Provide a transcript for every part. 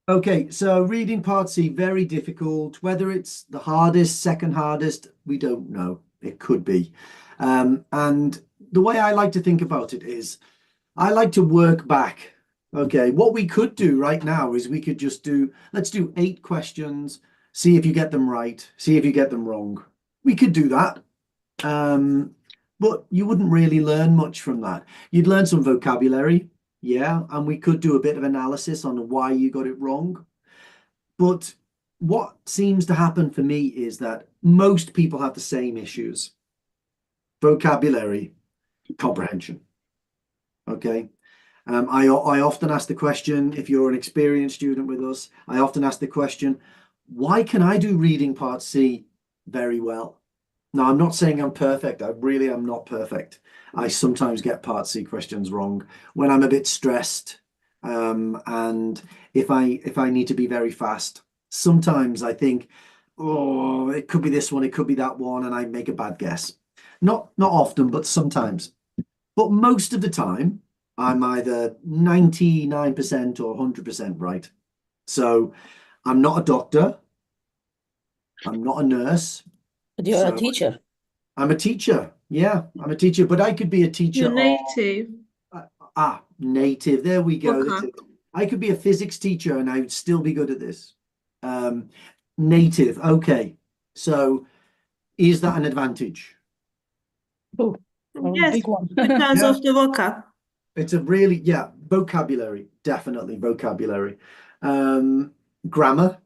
Okay, so reading Part C, very difficult. Whether it's the hardest, second hardest, we don't know. It could be. And the way I like to think about it is I like to work back. Okay, what we could do right now is we could just let's do 8 questions, see if you get them right, see if you get them wrong. We could do that. Um, but you wouldn't really learn much from that. You'd learn some vocabulary, yeah, and we could do a bit of analysis on why you got it wrong. But what seems to happen for me is that most people have the same issues: vocabulary, comprehension. Okay. I often ask the question, if you're an experienced student with us, I often ask the question, why can I do reading Part C very well? Now, I'm not saying I'm perfect. I really am not perfect. I sometimes get Part C questions wrong when I'm a bit stressed. And if I need to be very fast, sometimes I think, oh, it could be this one, it could be that one, and I make a bad guess. Not often, but sometimes. But most of the time, I'm either 99% or 100% right. So I'm not a doctor. I'm not a nurse. But you're a So teacher. I'm a teacher. Yeah, I'm a teacher, but I could be a You're teacher of native. native. There we go. That's Okay. it. I could be a physics teacher and I would still be good at this. Um, Native. Okay. So is that an advantage? Oh, a Yes, big one. because Yeah. of the vocab. It's a really, yeah, vocabulary, definitely vocabulary. Um, Grammar.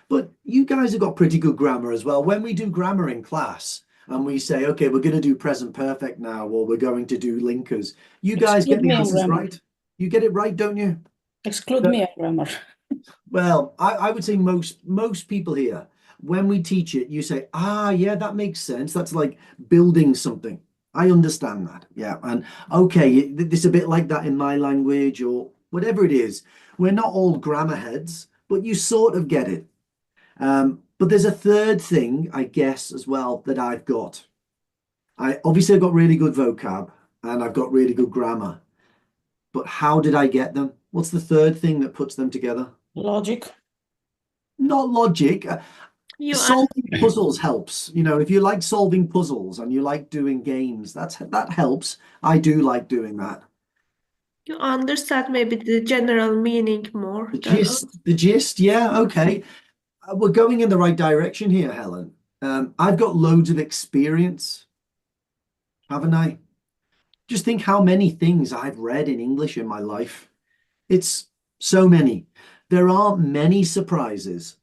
But you guys have got pretty good grammar as well. When we do grammar in class and we say, okay, we're going to do present perfect now, or we're going to do linkers, you guys Exclude get the me on answers grammar. right. You get it right, don't you? Exclude So- me on grammar. well, I would say most people here, when we teach it, you say, ah, yeah, that makes sense. That's like building something. I understand that. Yeah. And okay, it's a bit like that in my language or whatever it is. We're not all grammar heads, but you sort of get it. But there's a third thing, I guess, as well that I've got. I obviously I've got really good vocab and I've got really good grammar. But how did I get them? What's the third thing that puts them together? Logic. Not logic. You Solving puzzles helps. You know, if you like solving puzzles and you like doing games, that helps. I do like doing that. you understand maybe the general meaning more The than gist, the gist, yeah, okay. We're going in the right direction here, Helen. I've got loads of experience, haven't I? Just think how many things I've read in English in my life. It's so many. There aren't many surprises.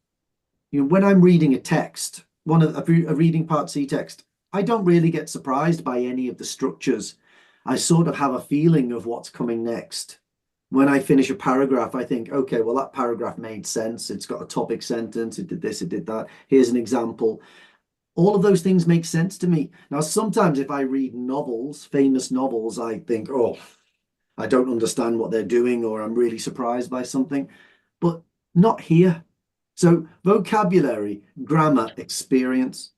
You know, when I'm reading a text, a reading Part C text, I don't really get surprised by any of the structures. I sort of have a feeling of what's coming next. When I finish a paragraph, I think, okay, well, that paragraph made sense. It's got a topic sentence. It did this, it did that. Here's an example. All of those things make sense to me. Now, sometimes if I read novels, famous novels, I think, oh, I don't understand what they're doing, or I'm really surprised by something, but not here. So, vocabulary, grammar, experience,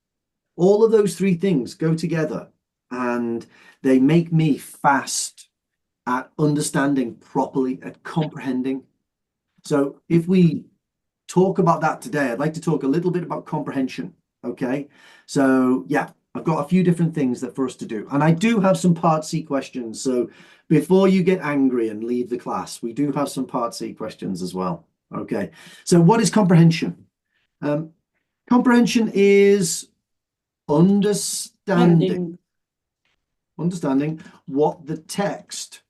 all of those three things go together and they make me fast at understanding properly, at comprehending. So, if we talk about that today, I'd like to talk a little bit about comprehension. Okay. So, yeah, I've got a few different things that for us to do. And I do have some Part C questions. So, before you get angry and leave the class, we do have some Part C questions as well. Okay. So, what is comprehension? Um, Comprehension is Ending. understanding what the text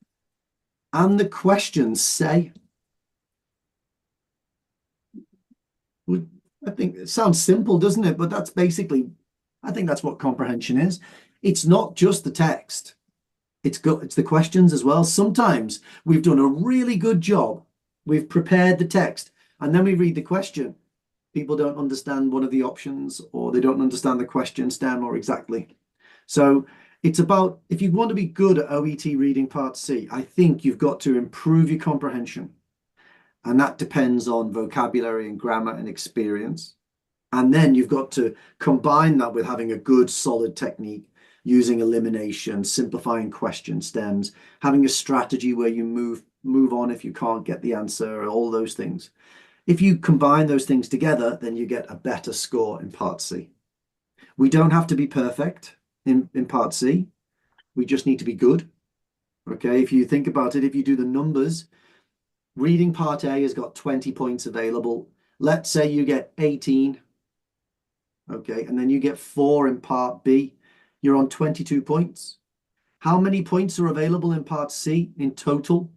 and the questions say. I think it sounds simple, doesn't it? But that's basically, I think that's what comprehension is. It's not just the text. It's the questions as well. Sometimes we've done a really good job. We've prepared the text, and then we read the question. People don't understand one of the options, or they don't understand the question stem or exactly. So it's about, if you want to be good at OET Reading Part C, I think you've got to improve your comprehension. And that depends on vocabulary and grammar and experience. And then you've got to combine that with having a good, solid technique, using elimination, simplifying question stems, having a strategy where you move move on if you can't get the answer, all those things. If you combine those things together, then you get a better score in Part C. We don't have to be perfect in Part C. We just need to be good. Okay, if you think about it, if you do the numbers, reading Part A has got 20 points available. Let's say you get 18. Okay, and then you get 4 in Part B. You're on 22 points. How many points are available in Part C in total?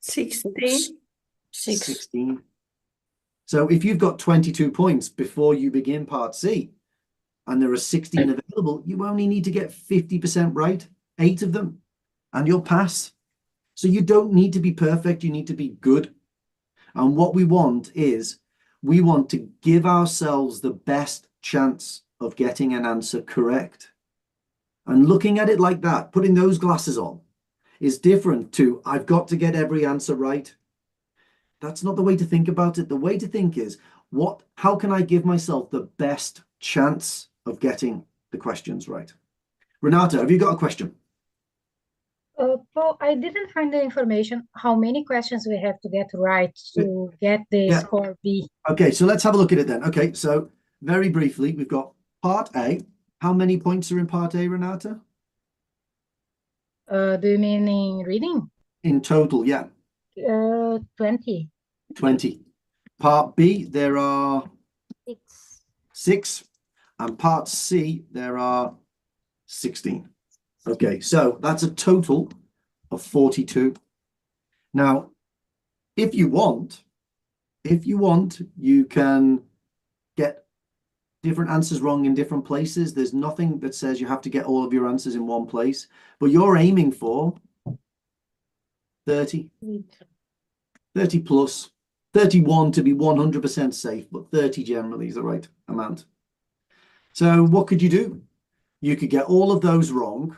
16. 6. 16. So if you've got 22 points before you begin Part C, and there are 16 available, you only need to get 50% right, 8 of them, and you'll pass. So you don't need to be perfect, you need to be good. And what we want is, we want to give ourselves the best chance of getting an answer correct. And looking at it like that, putting those glasses on, is different to, I've got to get every answer right. That's not the way to think about it. The way to think is, how can I give myself the best chance of getting the questions right? Renata, have you got a question? Paul, I didn't find the information how many questions we have to get right to get the Yeah. score B. Okay, so let's have a look at it then. Okay, so very briefly, we've got Part A. How many points are in Part A, Renata? Do you mean in reading? In total, yeah, 20. 20. Part B, there are 6. 6. And Part C, there are 16. Okay, so that's a total of 42. Now, if you want, you can get different answers wrong in different places. There's nothing that says you have to get all of your answers in one place, but you're aiming for 30. 30 plus. 31 to be 100% safe, but 30 generally is the right amount. So what could you do? You could get all of those wrong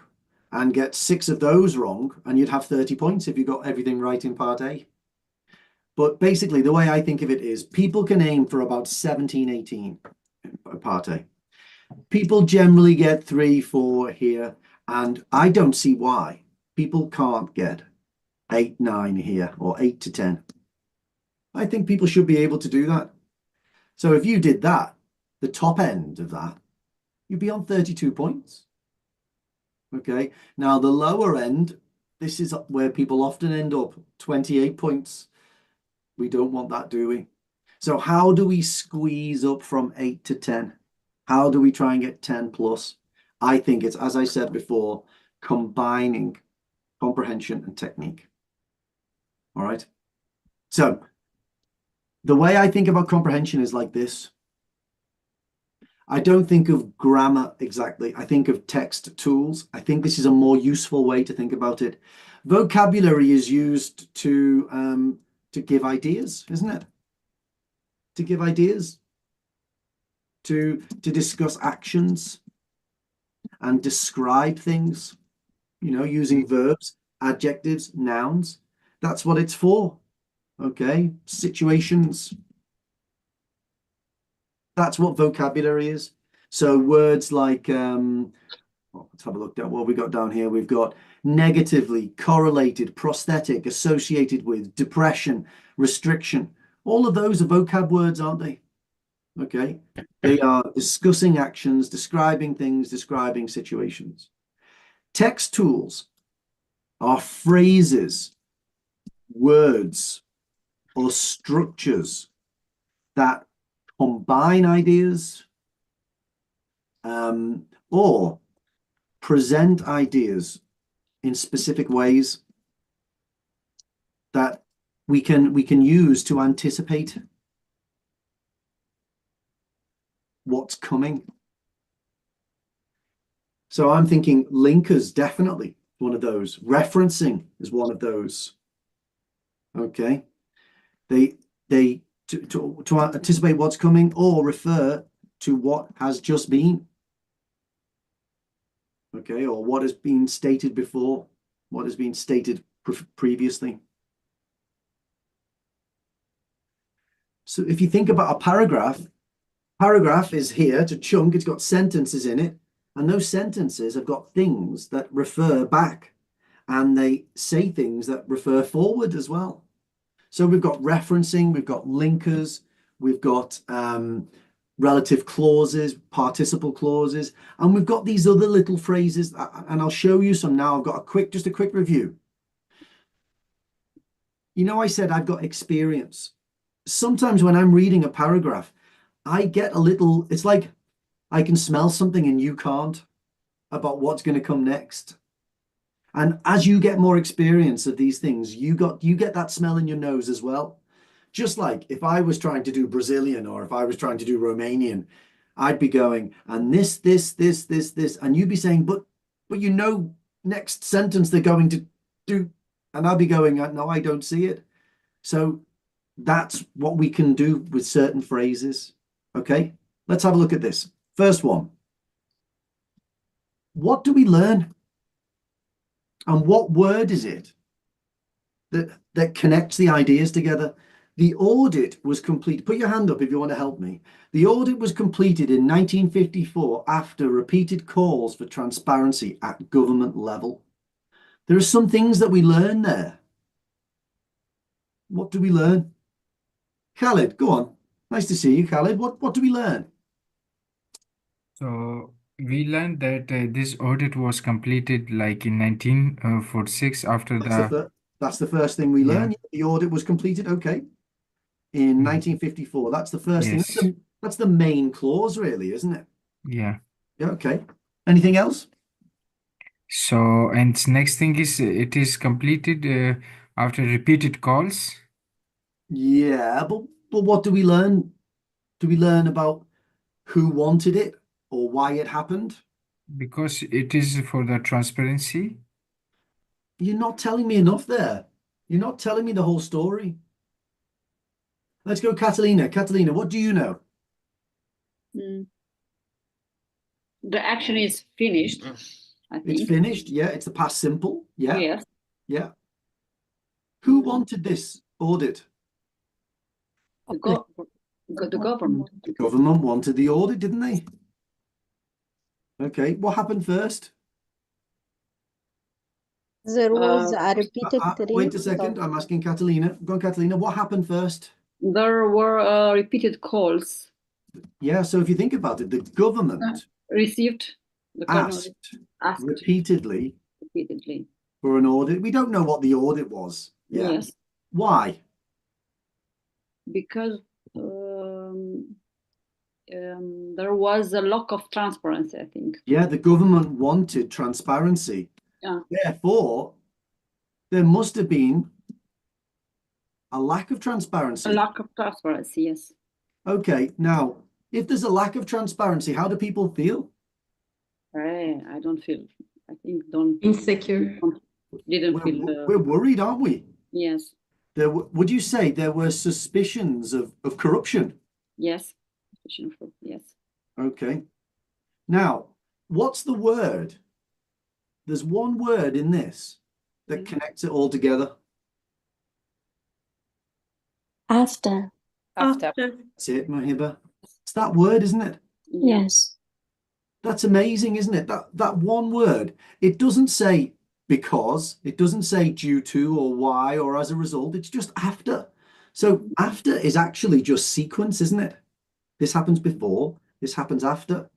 and get 6 of those wrong, and you'd have 30 points if you got everything right in Part A. But basically, the way I think of it is, people can aim for about 17, 18 in Part A. People generally get 3, 4 here, and I don't see why people can't get 8, 9 here, or 8 to 10. I think people should be able to do that. So if you did that, the top end of that, you'd be on 32 points. Okay, now the lower end, this is where people often end up, 28 points. We don't want that, do we? So how do we squeeze up from 8 to 10? How do we try and get 10 plus? I think it's, as I said before, combining comprehension and technique. All right. So the way I think about comprehension is like this. I don't think of grammar exactly. I think of text tools. I think this is a more useful way to think about it. Vocabulary is used to give ideas, isn't it? To give ideas, to discuss actions and describe things, you know, using verbs, adjectives, nouns. That's what it's for. Okay, situations. That's what vocabulary is. So words like, let's have a look at what we got down here. We've got negatively, correlated, prosthetic, associated with, depression, restriction. All of those are vocab words, aren't they? Okay. They are discussing actions, describing things, describing situations. Text tools are phrases, words, or structures that combine ideas or present ideas in specific ways that we can use to anticipate what's coming. So I'm thinking linkers, definitely one of those. Referencing is one of those. Okay. To anticipate what's coming or refer to what has just been. Okay, or what has been stated before, what has been stated previously. So if you think about a paragraph is here to chunk, it's got sentences in it, and those sentences have got things that refer back. and they say things that refer forward as well. So we've got referencing, we've got linkers, we've got relative clauses, participle clauses, and we've got these other little phrases, and I'll show you some now. I've got just a quick review. You know, I said I've got experience. Sometimes when I'm reading a paragraph, I get a little, it's like I can smell something and you can't about what's going to come next. And as you get more experience of these things, you get that smell in your nose as well. Just like if I was trying to do Brazilian or if I was trying to do Romanian, I'd be going, and this, and you'd be saying, but you know, next sentence they're going to do, and I'd be going, no, I don't see it. So that's what we can do with certain phrases. Okay, let's have a look at this. First one. What do we learn? And what word is it that connects the ideas together? The audit was complete. Put your hand up if you want to help me. The audit was completed in 1954 after repeated calls for transparency at government level. There are some things that we learn there. What do we learn? Khalid, go on. Nice to see you, Khalid. What do we learn? So we learned that this audit was completed like in 1946 after That's the first thing we learn. The audit was completed, okay, in 1954. That's the first thing. Yes. That's the main clause, really, isn't it? Yeah. Yeah, okay. Anything else? So, and next thing is it is completed after repeated calls. Yeah, but what do we learn? Do we learn about who wanted it or why it happened? Because it is for the transparency. You're not telling me enough there. You're not telling me the whole story. Let's go, Catalina. Catalina, what do you know? The action is finished, I think. It's finished. Yeah, it's the past simple. Yeah. Yes. Yeah. Who wanted this audit? The government. The government wanted the audit, didn't they? Okay, what happened first? There was a repeated Wait a second, I'm asking Catalina. Go on, Catalina, what happened first? There were repeated calls. Yeah, so if you think about it, the government Received the asked repeatedly for an audit. We don't know what the audit was. Yeah. Yes. Why? Because there was a lack of transparency, I think. Yeah, the government wanted transparency. Yeah. Therefore, there must have been a lack of transparency. A lack of transparency, yes. Okay, now, if there's a lack of transparency, how do people feel? I don't feel, I think, insecure. We're worried, aren't we? Yes. Would you say there were suspicions of corruption? Yes. Yes. Okay. Now, what's the word? There's one word in this that connects it all together. After. After. That's it, Mahiba. It's that word, isn't it? Yes. That's amazing, isn't it? That one word. It doesn't say because, it doesn't say due to or why or as a result. It's just after. So after is actually just sequence, isn't it? This happens before, this happens after.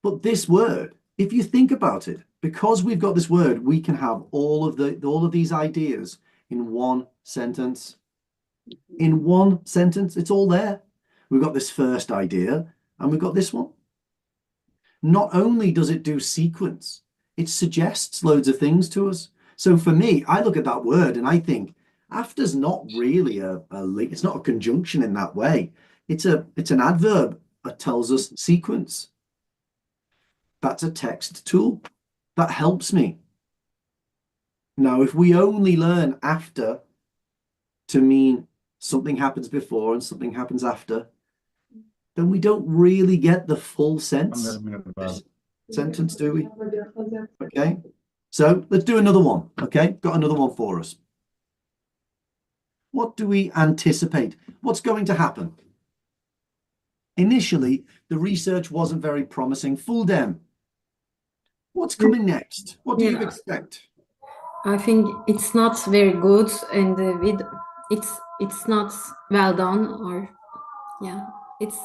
But this word, if you think about it, because we've got this word, we can have all of these ideas in one sentence. In one sentence, it's all there. We've got this first idea and we've got this one. Not only does it do sequence, it suggests loads of things to us. So for me, I look at that word and I think after's not really it's not a conjunction in that way. It's an adverb that tells us sequence. That's a text tool that helps me. Now, if we only learn after to mean something happens before and something happens after, then we don't really get the full sense of this sentence, do we? Okay, so let's do another one. Okay, got another one for us. What do we anticipate? What's going to happen? Initially, the research wasn't very promising. Full dem. What's coming next? What do you expect? I think it's not very good, and it's not well done, or yeah, it's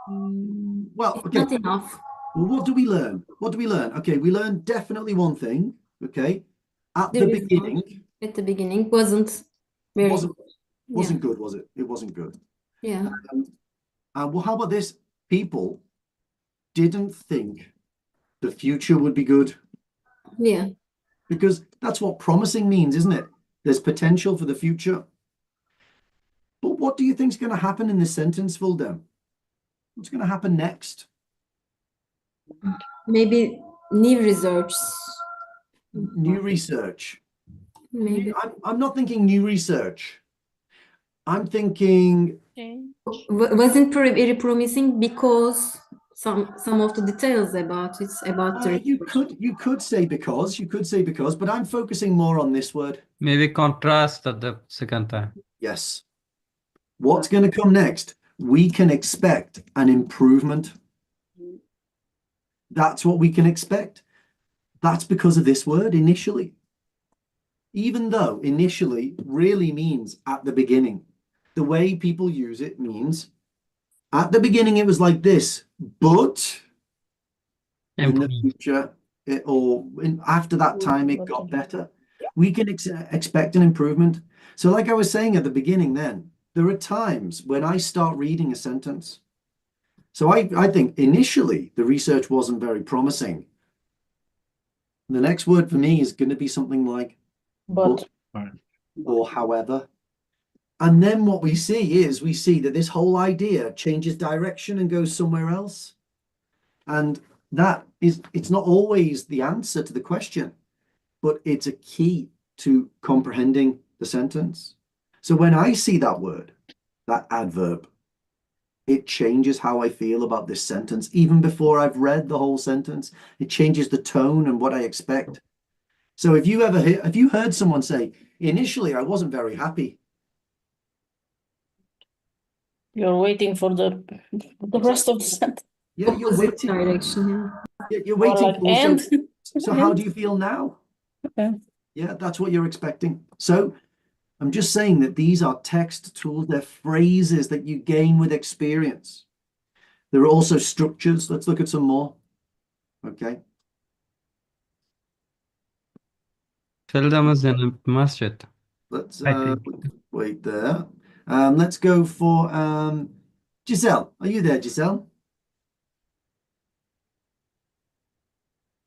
Well, it's okay. not enough. Well, what do we learn? What do we learn? Okay, we learned definitely one thing. Okay, at The the result beginning, at the beginning wasn't very wasn't good. wasn't good, was it? It wasn't good. Yeah. Well, how about this? People didn't think the future would be good, Yeah. because that's what promising means, isn't it? There's potential for the future. But what do you think is going to happen in this sentence, Fulden? What's going to happen next? Maybe new research. New research. Maybe. I'm not thinking new research. I'm thinking Wasn't very promising because some of the details about the you research. could say because, but I'm focusing more on this word. Maybe contrast at the second time. Yes. What's going to come next? We can expect an improvement. That's what we can expect. That's because of this word initially. Even though initially really means at the beginning. The way people use it means at the beginning it was like this, but in the future, after that time, it got better. We can expect an improvement. So like I was saying at the beginning then, there are times when I start reading a sentence. So I think initially the research wasn't very promising. The next word for me is going to be something like but or however. And then what we see that this whole idea changes direction and goes somewhere else. And it's not always the answer to the question, but it's a key to comprehending the sentence. So when I see that word, that adverb, it changes how I feel about this sentence. Even before I've read the whole sentence, it changes the tone and what I expect. So if you heard someone say, initially, I wasn't very happy. You're waiting for the rest of the sentence. Yeah, you're Opposite waiting. direction. Yeah, you're Or waiting like, for. and So how do you feel now? Okay. Yeah, that's what you're expecting. So I'm just saying that these are text tools. They're phrases that you gain with experience. There are also structures. Let's look at some more. Okay. Seldom is in a masjid. Let's I think. wait there. Let's go for Giselle. Are you there, Giselle?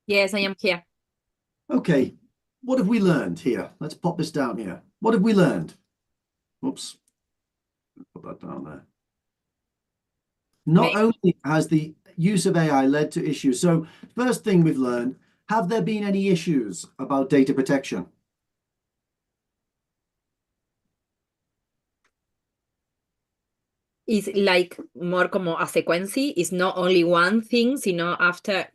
Yes, I am here. Okay. What have we learned here? Let's pop this down here. What have we learned? Oops. Put that down there. Not only has the use of AI led to issues. So first thing we've learned, have there been any issues about data protection? It's like more como a sequency. It's not only one thing, sino after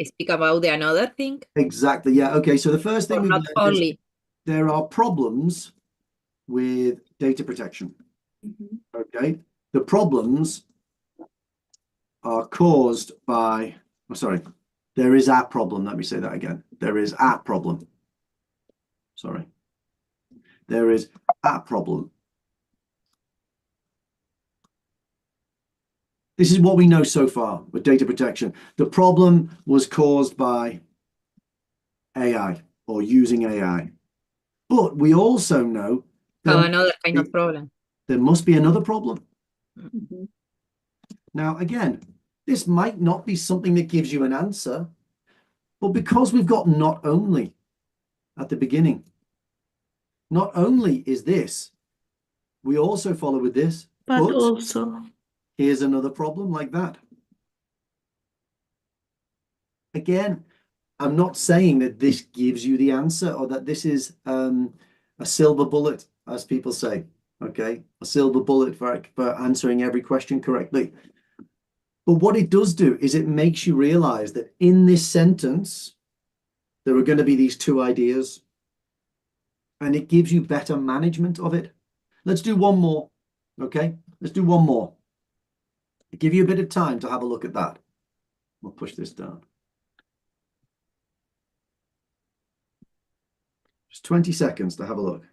speak about the another thing. Exactly. Yeah. Okay. So the first thing Or we've not learned is only. there are problems with data protection. Okay. The problems are caused by, there is a problem. Let me say that again. There is a problem. Sorry. There is a problem. This is what we know so far with data protection. The problem was caused by AI or using AI. But we also know Another kind of problem. There must be another problem. Mm-hmm. Now, again, this might not be something that gives you an answer, but because we've got not only at the beginning, not only is this, we also follow with this, But also, here's another problem like that. Again, I'm not saying that this gives you the answer or that this is a silver bullet, as people say, okay? A silver bullet for answering every question correctly. But what it does do is it makes you realize that in this sentence, there are going to be these two ideas, and it gives you better management of it. Let's do one more, okay? Let's do one more. I'll give you a bit of time to have a look at that. We'll push this down. Just 20 seconds to have a look.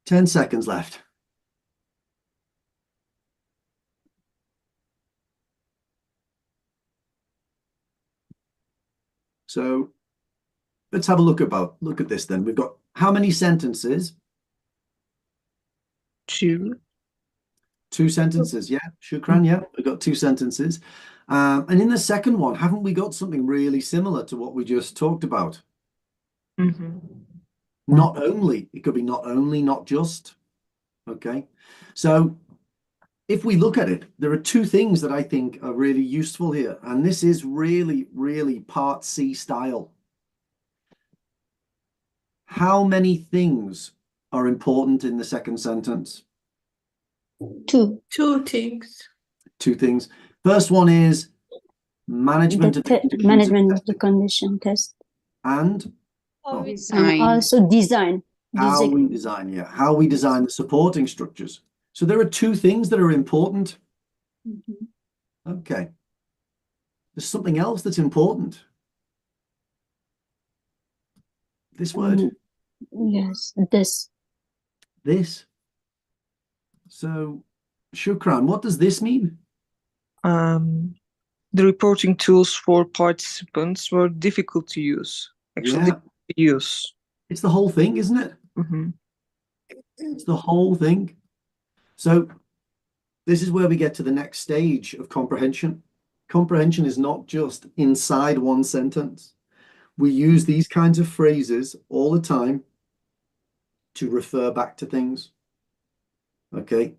Ten seconds left. So let's have a look at this then. We've got how many sentences? Two. Two sentences, yeah. Shukran, yeah. We've got two sentences. And in the second one, haven't we got something really similar to what we just talked about? Not only, it could be not only, not just. Okay. So if we look at it, there are two things that I think are really useful here. And this is really, really Part C style. How many things are important in the second sentence? Two. Two things. Two things. First one is management of the conditions Management of of the testing. condition test. And And also design. how we design, yeah, how we design the supporting structures. So there are two things that are important. Okay. There's something else that's important. This word. Yes, this. This. So, Shukran, what does this mean? The reporting tools for participants were difficult to use. Actually, Yeah. to use. It's the whole thing, isn't it? It's the whole thing. So this is where we get to the next stage of comprehension. Comprehension is not just inside one sentence. We use these kinds of phrases all the time to refer back to things. Okay.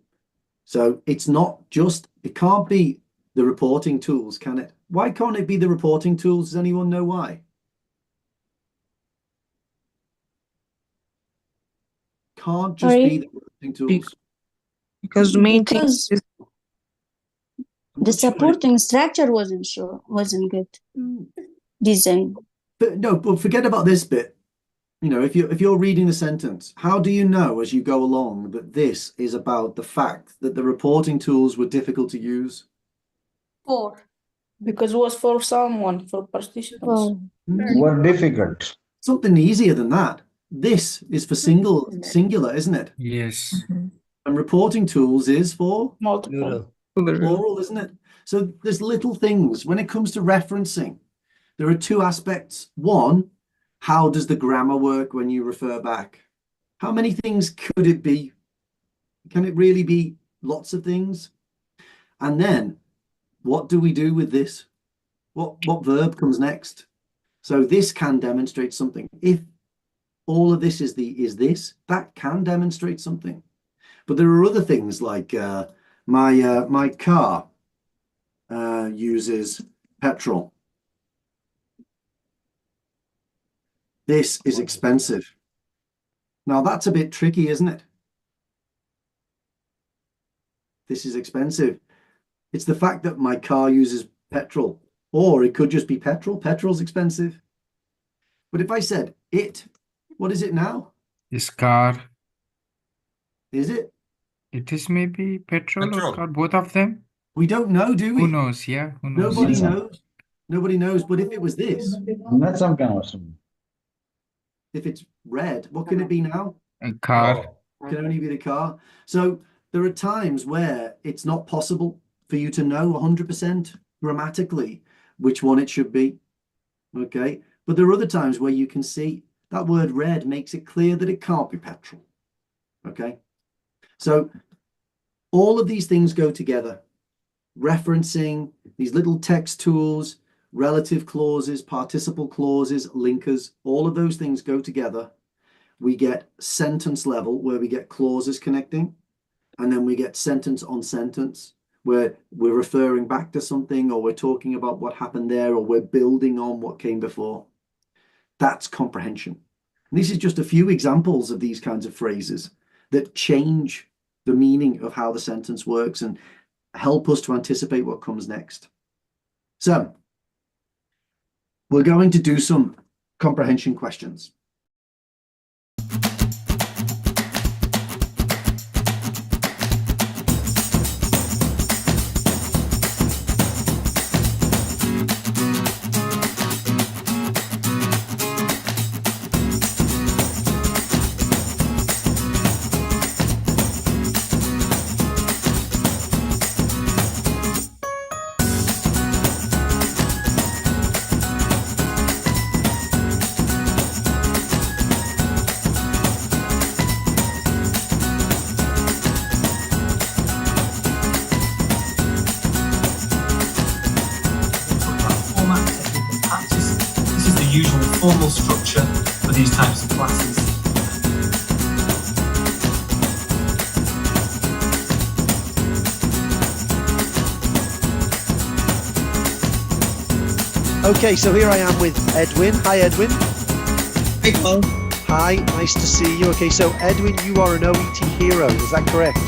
So it's not just, it can't be the reporting tools, can it? Why can't it be the reporting tools? Does anyone know why? Can't just be the reporting tools. Because the main thing Because is the supporting structure wasn't good. Design. But no, but forget about this bit. You know, if you're reading the sentence, how do you know as you go along that this is about the fact that the reporting tools were difficult to use? because it was for someone, for participants. Were difficult. Something easier than that. This is for singular, isn't it? Yes. And reporting tools is for Multiple. plural, isn't it? So there's little things. When it comes to referencing, there are two aspects. One, how does the grammar work when you refer back? How many things could it be? Can it really be lots of things? And then, what do we do with this? What verb comes next? So this can demonstrate something. If all of this is this, that can demonstrate something. But there are other things like my car uses petrol. This is expensive. Now that's a bit tricky, isn't it? This is expensive. It's the fact that my car uses petrol, or it could just be petrol. Petrol's expensive. But if I said it, what is it now? This car. Is it? It is maybe petrol or car, both of them. We don't know, do we? Who knows? Yeah, who knows? Nobody knows. Nobody knows. But if it was this, That's some kind of something. if it's red, what can it be now? A car. It can only be the car. So there are times where it's not possible for you to know 100% grammatically which one it should be. Okay. But there are other times where you can see that word red makes it clear that it can't be petrol. Okay. So all of these things go together. Referencing, these little text tools, relative clauses, participle clauses, linkers, all of those things go together. We get sentence level where we get clauses connecting, and then we get sentence on sentence where we're referring back to something, or we're talking about what happened there, or we're building on what came before. That's comprehension. And this is just a few examples of these kinds of phrases that change the meaning of how the sentence works and help us to anticipate what comes next. So we're going to do some comprehension questions. This is the usual formal structure for these types of classes. Okay, so here I am with Edwin. Hi, Edwin. Hey, Paul. Hi, nice to see you. Okay, so Edwin, you are an OET hero, is that correct?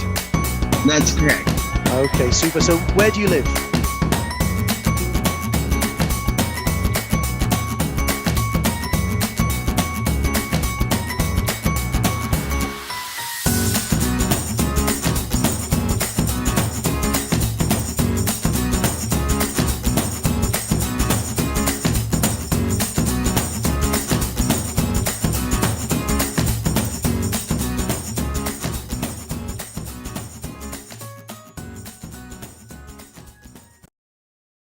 That's correct. Okay, super. So where do you live?